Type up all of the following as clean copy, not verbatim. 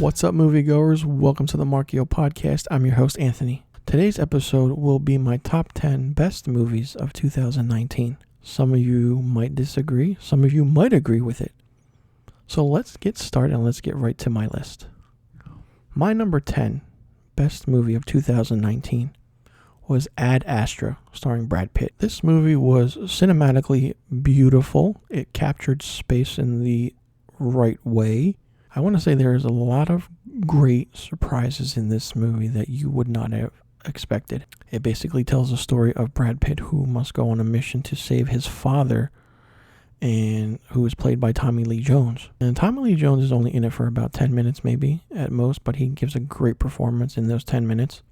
What's up, moviegoers? Welcome to the Marchio podcast. I'm your host, Anthony. Today's episode will be my top 10 best movies of 2019. Some of you might disagree. Some of you might agree with it. So let's get started and let's get right to my list. My number 10 best movie of 2019 was Ad Astra, starring Brad Pitt. This movie was cinematically beautiful. It captured space in the right way. I want to say there's a lot of great surprises in this movie that you would not have expected. It basically tells the story of Brad Pitt, who must go on a mission to save his father, and who is played by Tommy Lee Jones. And Tommy Lee Jones is only in it for about 10 minutes maybe at most, but he gives a great performance in those 10 minutes.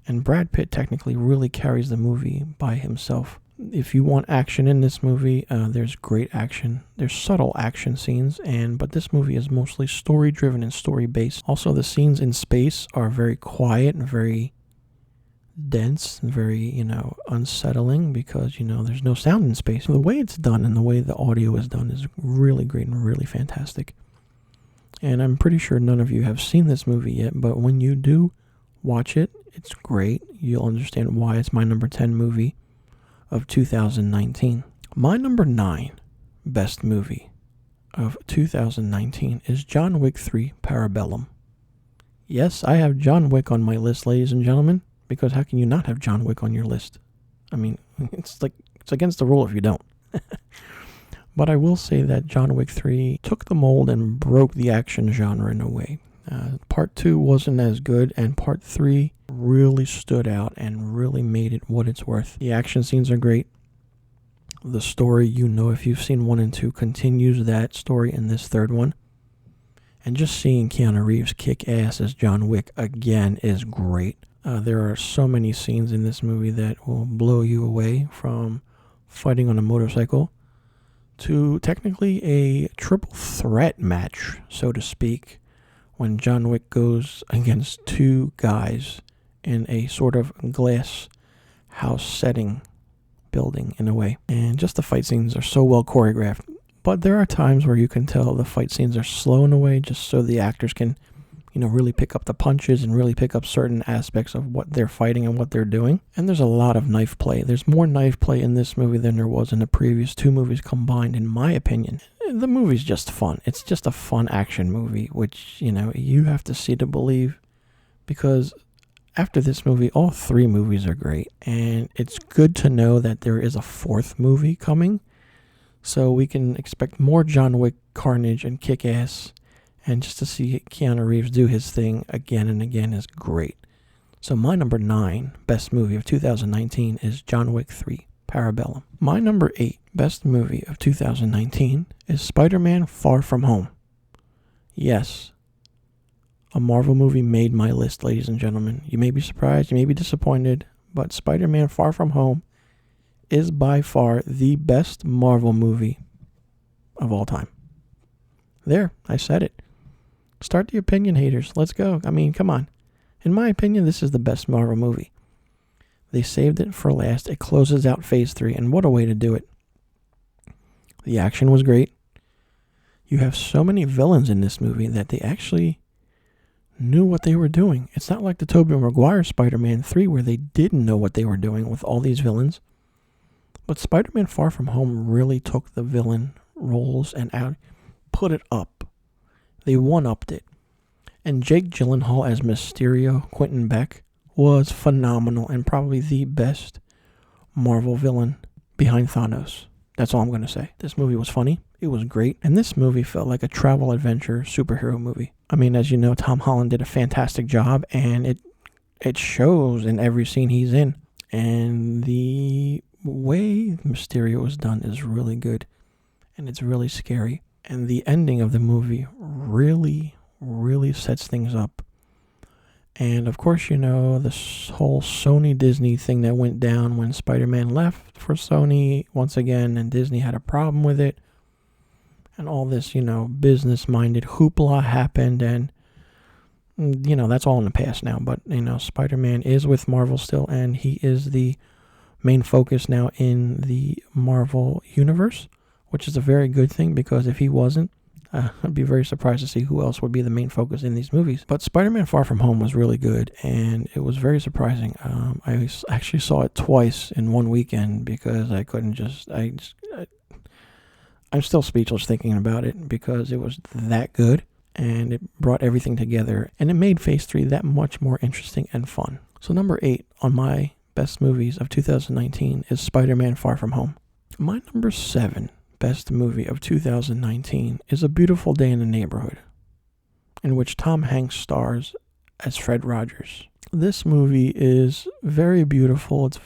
And Brad Pitt technically really carries the movie by himself. If you want action in this movie, there's great action. There's subtle action scenes, but this movie is mostly story-driven and story-based. Also, the scenes in space are very quiet and very dense and very, unsettling because, there's no sound in space. So the way it's done and the way the audio is done is really great and really fantastic. And I'm pretty sure none of you have seen this movie yet, but when you do watch it, it's great. You'll understand why it's my number 10 movie of 2019. My number 9 best movie of 2019 is John Wick 3 Parabellum. Yes, I have John Wick on my list, ladies and gentlemen, because how can you not have John Wick on your list? I mean, it's against the rule if you don't. But I will say that John Wick 3 took the mold and broke the action genre in a way. Part 2 wasn't as good, and Part 3 really stood out and really made it what it's worth. The action scenes are great. The story, if you've seen 1 and 2, continues that story in this third one. And just seeing Keanu Reeves kick ass as John Wick again is great. There are so many scenes in this movie that will blow you away, from fighting on a motorcycle to technically a triple threat match, so to speak, when John Wick goes against 2 guys in a sort of glass house setting building in a way. And just the fight scenes are so well choreographed. But there are times where you can tell the fight scenes are slow in a way, just so the actors can, really pick up the punches and really pick up certain aspects of what they're fighting and what they're doing. And there's a lot of knife play. There's more knife play in this movie than there was in the previous 2 movies combined, in my opinion. The movie's just fun. It's just a fun action movie, which, you have to see to believe, because after this movie, all 3 movies are great. And it's good to know that there is a 4th movie coming, so we can expect more John Wick carnage and kick-ass, and just to see Keanu Reeves do his thing again and again is great. So my number 9 best movie of 2019 is John Wick 3 Parabellum. My number 8 best movie of 2019 is Spider-Man Far From Home. Yes, a Marvel movie made my list, ladies and gentlemen. You may be surprised, you may be disappointed, but Spider-Man Far From Home is by far the best Marvel movie of all time. There, I said it. Start the opinion haters. Let's go. I mean, come on. In my opinion, this is the best Marvel movie. They saved it for last. It closes out Phase 3, and what a way to do it. The action was great. You have so many villains in this movie that they actually knew what they were doing. It's not like the Tobey Maguire Spider-Man 3 where they didn't know what they were doing with all these villains. But Spider-Man Far From Home really took the villain roles and put it up. They one-upped it. And Jake Gyllenhaal as Mysterio, Quentin Beck, was phenomenal and probably the best Marvel villain behind Thanos. That's all I'm going to say. This movie was funny. It was great. And this movie felt like a travel adventure superhero movie. I mean, as you know, Tom Holland did a fantastic job, and it shows in every scene he's in. And the way Mysterio is done is really good. And it's really scary. And the ending of the movie really, really sets things up. And of course, this whole Sony-Disney thing that went down when Spider-Man left for Sony once again, and Disney had a problem with it. And all this, business-minded hoopla happened, and, that's all in the past now. But, Spider-Man is with Marvel still, and he is the main focus now in the Marvel universe, which is a very good thing, because if he wasn't, I'd be very surprised to see who else would be the main focus in these movies. But Spider-Man Far From Home was really good, and it was very surprising. I actually saw it twice in one weekend because I couldn't I'm still speechless thinking about it because it was that good, and it brought everything together, and it made Phase 3 that much more interesting and fun. So number 8 on my best movies of 2019 is Spider-Man Far From Home. My number 7 best movie of 2019 is A Beautiful Day in the Neighborhood, in which Tom Hanks stars as Fred Rogers. This movie is very beautiful. It's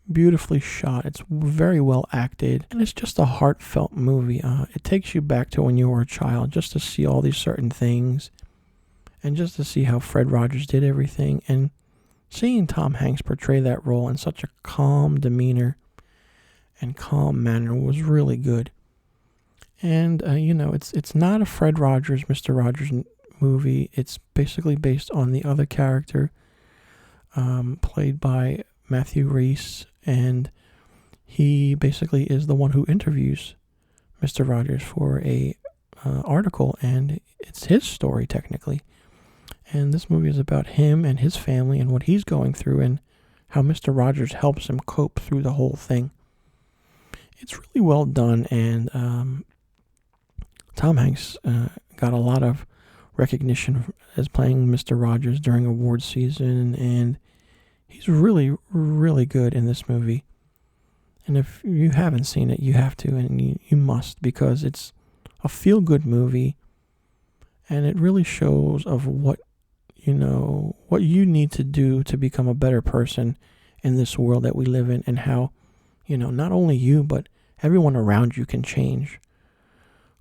beautifully shot. It's very well acted, and it's just a heartfelt movie. It takes you back to when you were a child, just to see all these certain things, and just to see how Fred Rogers did everything, and seeing Tom Hanks portray that role in such a calm demeanor and calm manner was really good. And, it's not a Fred Rogers, Mr. Rogers movie. It's basically based on the other character played by Matthew Rhys, and he basically is the one who interviews Mr. Rogers for a article, and it's his story, technically. And this movie is about him and his family and what he's going through and how Mr. Rogers helps him cope through the whole thing. It's really well done, and Tom Hanks got a lot of recognition as playing Mr. Rogers during award season, and he's really, really good in this movie. And if you haven't seen it, you have to, and you must, because it's a feel-good movie, and it really shows of what you need to do to become a better person in this world that we live in, and how, not only you, but everyone around you can change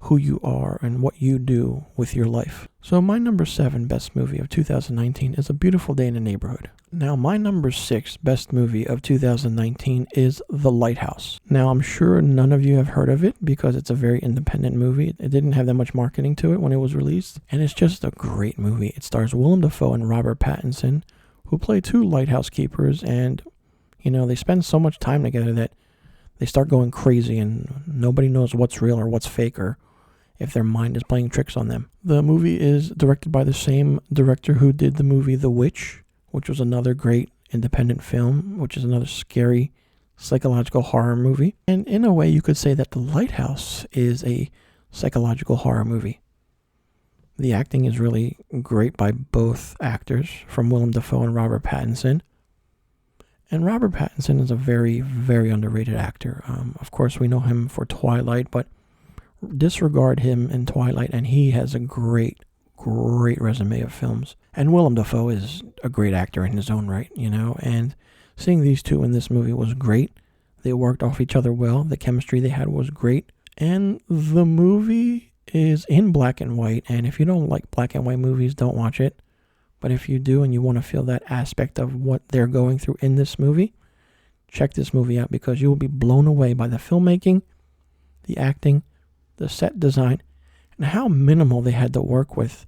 who you are and what you do with your life. So my number 7 best movie of 2019 is A Beautiful Day in the Neighborhood. Now, my number 6 best movie of 2019 is The Lighthouse. Now, I'm sure none of you have heard of it because it's a very independent movie. It didn't have that much marketing to it when it was released, and it's just a great movie. It stars Willem Dafoe and Robert Pattinson, who play 2 lighthouse keepers, and, they spend so much time together that they start going crazy, and nobody knows what's real or what's fake, or if their mind is playing tricks on them. The movie is directed by the same director who did the movie The Witch, which was another great independent film, which is another scary psychological horror movie. And in a way, you could say that The Lighthouse is a psychological horror movie. The acting is really great by both actors, from Willem Dafoe and Robert Pattinson. And Robert Pattinson is a very, very underrated actor. Of course, we know him for Twilight, but disregard him in Twilight, and he has a great resume of films. And Willem Dafoe is a great actor in his own right, and seeing these two in this movie was great. They worked off each other well. The chemistry they had was great. And the movie is in black and white, and if you don't like black and white movies, don't watch it. But if you do and you want to feel that aspect of what they're going through in this movie, check this movie out, because you will be blown away by the filmmaking, the acting, the set design, and how minimal they had to work with.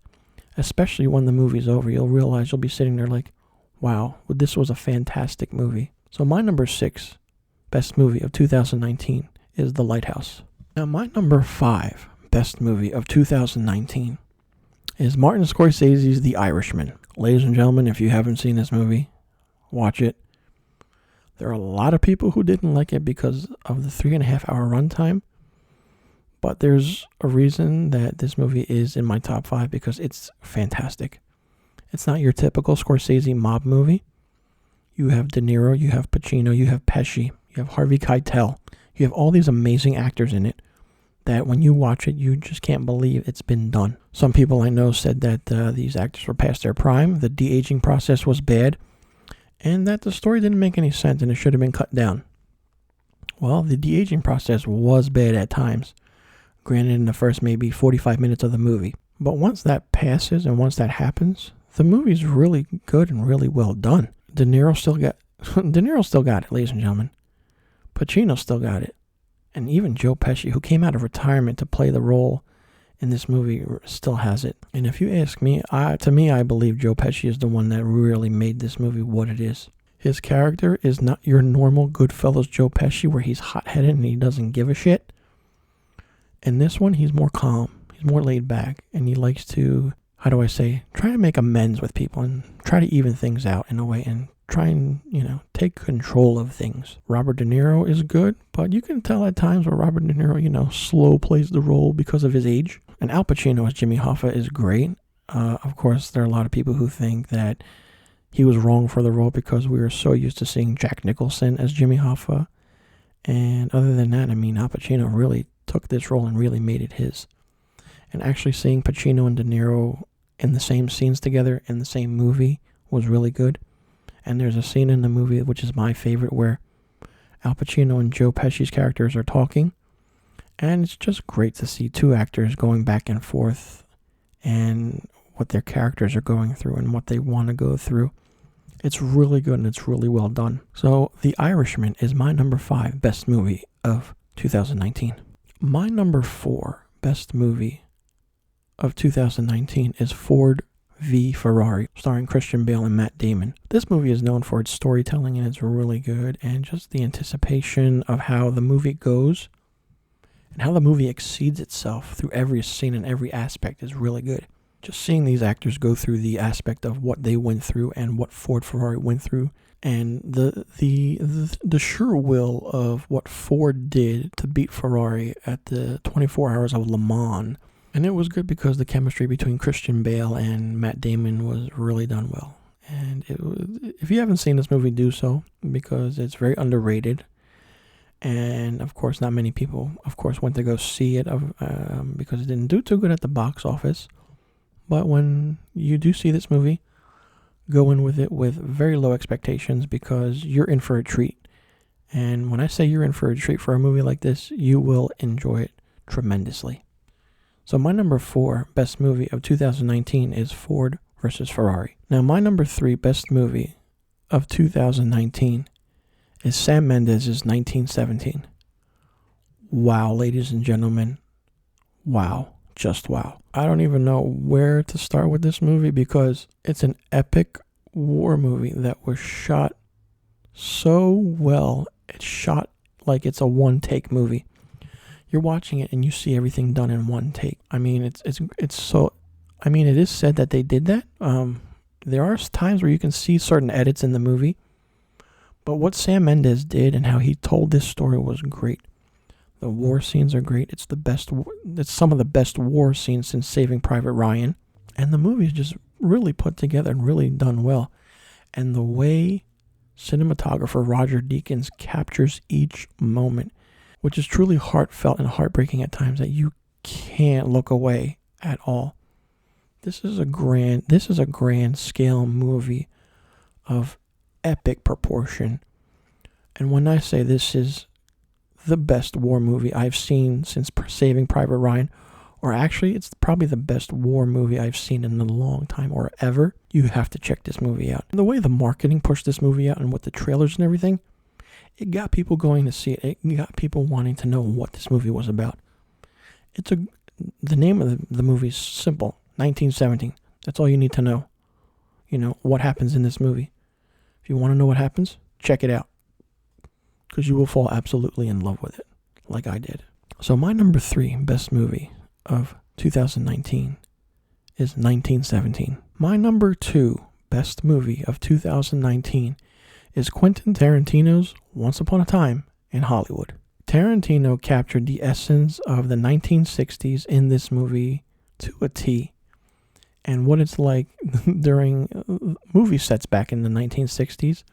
Especially when the movie's over, you'll realize you'll be sitting there like, wow, this was a fantastic movie. So my number 6 best movie of 2019 is The Lighthouse. Now my number 5 best movie of 2019 is Martin Scorsese's The Irishman. Ladies and gentlemen, if you haven't seen this movie, watch it. There are a lot of people who didn't like it because of the 3.5-hour runtime. But there's a reason that this movie is in my top 5, because it's fantastic. It's not your typical Scorsese mob movie. You have De Niro, you have Pacino, you have Pesci, you have Harvey Keitel. You have all these amazing actors in it that when you watch it, you just can't believe it's been done. Some people I know said that these actors were past their prime, the de-aging process was bad, and that the story didn't make any sense and it should have been cut down. Well, the de-aging process was bad at times. Granted, in the first maybe 45 minutes of the movie. But once that passes and once that happens, the movie's really good and really well done. De Niro still got it, ladies and gentlemen. Pacino still got it. And even Joe Pesci, who came out of retirement to play the role in this movie, still has it. And if you ask me, I believe Joe Pesci is the one that really made this movie what it is. His character is not your normal Goodfellas Joe Pesci, where he's hot-headed and he doesn't give a shit. In this one, he's more calm. He's more laid back, and he likes to, how do I say, try to make amends with people and try to even things out in a way and try and, take control of things. Robert De Niro is good, but you can tell at times where Robert De Niro, slow plays the role because of his age. And Al Pacino as Jimmy Hoffa is great. Of course, there are a lot of people who think that he was wrong for the role because we were so used to seeing Jack Nicholson as Jimmy Hoffa. And other than that, Al Pacino really took this role and really made it his. And actually seeing Pacino and De Niro in the same scenes together in the same movie was really good. And there's a scene in the movie, which is my favorite, where Al Pacino and Joe Pesci's characters are talking. And it's just great to see two actors going back and forth and what their characters are going through and what they want to go through. It's really good and it's really well done. So The Irishman is my number 5 best movie of 2019. My number 4 best movie of 2019 is Ford V Ferrari, starring Christian Bale and Matt Damon. This movie is known for its storytelling and it's really good, and just the anticipation of how the movie goes and how the movie exceeds itself through every scene and every aspect is really good. Just seeing these actors go through the aspect of what they went through and what Ford Ferrari went through, and the sure will of what Ford did to beat Ferrari at the 24 Hours of Le Mans. And it was good because the chemistry between Christian Bale and Matt Damon was really done well. And if you haven't seen this movie, do so, because it's very underrated. And of course, not many people, went to go see it because it didn't do too good at the box office. But when you do see this movie, go in with it with very low expectations, because you're in for a treat. And when I say you're in for a treat for a movie like this, you will enjoy it tremendously. So my number 4 best movie of 2019 is Ford versus Ferrari. Now my number 3 best movie of 2019 is Sam Mendes' 1917. Wow, ladies and gentlemen. Wow. Just wow. I don't even know where to start with this movie, because it's an epic war movie that was shot so well. It's shot like it's a one-take movie. You're watching it and you see everything done in one take. I mean, it's so. I mean, it is said that they did that. There are times where you can see certain edits in the movie, but what Sam Mendes did and how he told this story was great. The war scenes are great. It's some of the best war scenes since Saving Private Ryan, and the movie is just really put together and really done well. And the way cinematographer Roger Deakins captures each moment, which is truly heartfelt and heartbreaking at times, that you can't look away at all. This is a grand scale movie of epic proportion. And when I say this is the best war movie I've seen since Saving Private Ryan, or actually it's probably the best war movie I've seen in a long time or ever, you have to check this movie out. The way the marketing pushed this movie out and with the trailers and everything, it got people going to see it. It got people wanting to know what this movie was about. The name of the movie is simple, 1917. That's all you need to know. What happens in this movie. If you want to know what happens, check it out, because you will fall absolutely in love with it, like I did. So my number 3 best movie of 2019 is 1917. My number 2 best movie of 2019 is Quentin Tarantino's Once Upon a Time in Hollywood. Tarantino captured the essence of the 1960s in this movie to a T, and what it's like during movie sets back in the 1960s.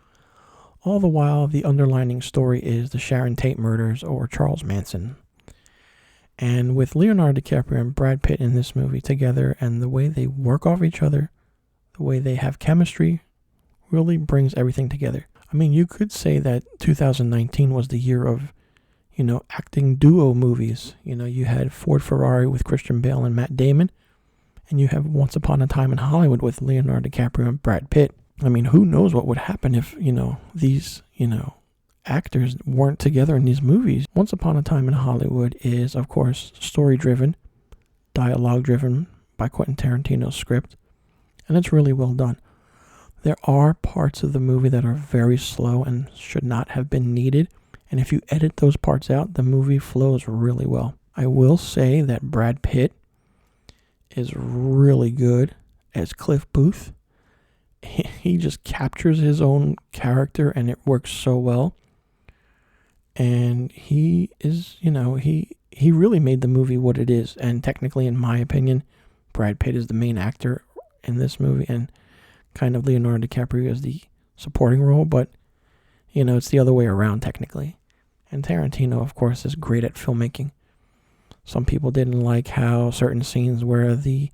All the while, the underlining story is the Sharon Tate murders or Charles Manson. And with Leonardo DiCaprio and Brad Pitt in this movie together, and the way they work off each other, the way they have chemistry, really brings everything together. I mean, you could say that 2019 was the year of, acting duo movies. You had Ford Ferrari with Christian Bale and Matt Damon, and you have Once Upon a Time in Hollywood with Leonardo DiCaprio and Brad Pitt. I mean, who knows what would happen if, these, actors weren't together in these movies. Once Upon a Time in Hollywood is, of course, story-driven, dialogue-driven by Quentin Tarantino's script, and it's really well done. There are parts of the movie that are very slow and should not have been needed, and if you edit those parts out, the movie flows really well. I will say that Brad Pitt is really good as Cliff Booth. He just captures his own character and it works so well. And he is, he really made the movie what it is. And technically, in my opinion, Brad Pitt is the main actor in this movie and kind of Leonardo DiCaprio is the supporting role, but it's the other way around technically. And Tarantino, of course, is great at filmmaking. Some people didn't like how certain scenes where there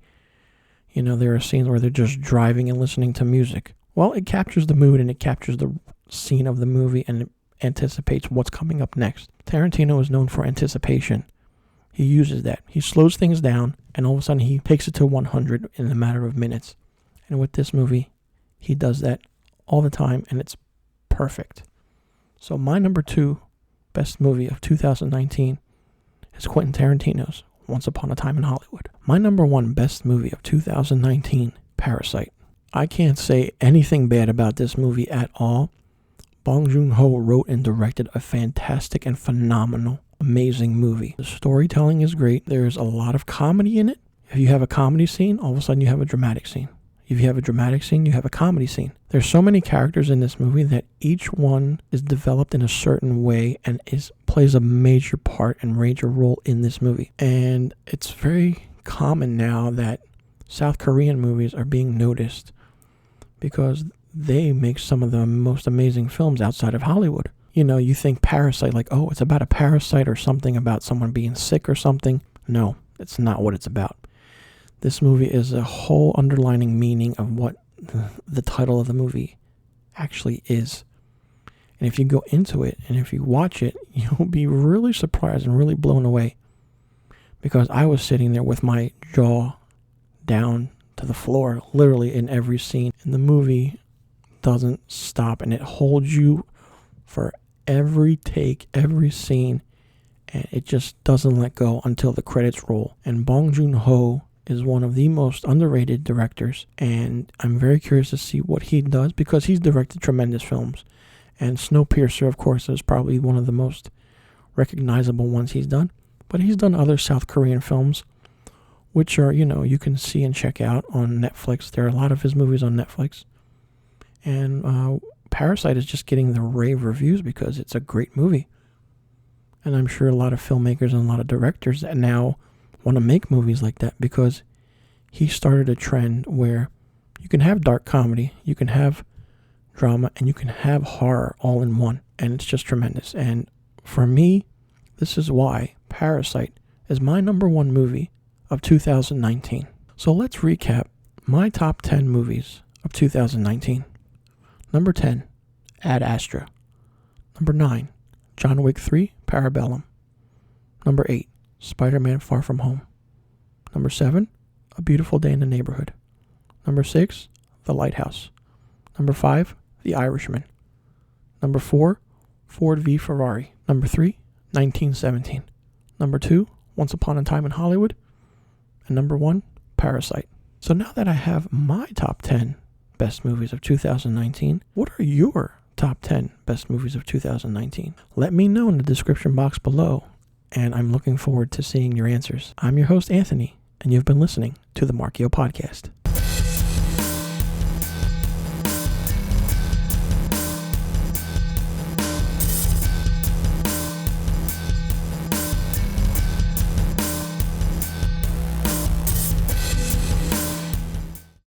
are scenes where they're just driving and listening to music. Well, it captures the mood and it captures the scene of the movie and it anticipates what's coming up next. Tarantino is known for anticipation. He uses that. He slows things down and all of a sudden he takes it to 100 in a matter of minutes. And with this movie, he does that all the time and it's perfect. So my number 2 best movie of 2019 is Quentin Tarantino's Once Upon a Time in Hollywood. My number 1 best movie of 2019, Parasite. I can't say anything bad about this movie at all. Bong Joon-ho wrote and directed a fantastic and phenomenal, amazing movie. The storytelling is great. There's a lot of comedy in it. If you have a comedy scene, all of a sudden you have a dramatic scene. If you have a dramatic scene, you have a comedy scene. There's so many characters in this movie that each one is developed in a certain way and plays a major part and major role in this movie. And it's very common now that South Korean movies are being noticed because they make some of the most amazing films outside of Hollywood. You think Parasite, like, oh, it's about a parasite or something about someone being sick or something. No, it's not what it's about. This movie is a whole underlining meaning of what the title of the movie actually is. And if you go into it and if you watch it, you'll be really surprised and really blown away. Because I was sitting there with my jaw down to the floor, literally in every scene. And the movie doesn't stop and it holds you for every take, every scene. And it just doesn't let go until the credits roll. And Bong Joon-ho is one of the most underrated directors, and I'm very curious to see what he does because he's directed tremendous films. And Snowpiercer, of course, is probably one of the most recognizable ones he's done. But he's done other South Korean films, which are, you can see and check out on Netflix. There are a lot of his movies on Netflix. And Parasite is just getting the rave reviews because it's a great movie. And I'm sure a lot of filmmakers and a lot of directors that now want to make movies like that because he started a trend where you can have dark comedy, you can have drama, and you can have horror all in one. And it's just tremendous. And for me, this is why Parasite is my number 1 movie of 2019. So let's recap my top 10 movies of 2019. Number 10, Ad Astra. Number 9, John Wick 3, Parabellum. Number 8, SpiderMan Far From Home. Number 7, A Beautiful Day in the Neighborhood. Number 6, The Lighthouse. Number 5, The Irishman. Number 4, Ford v Ferrari. Number 3, 1917. Number 2, Once Upon a Time in Hollywood. And number 1, Parasite. So now that I have my top 10 best movies of 2019, what are your top 10 best movies of 2019? Let me know in the description box below. And I'm looking forward to seeing your answers. I'm your host, Anthony, and you've been listening to the Marchio Podcast.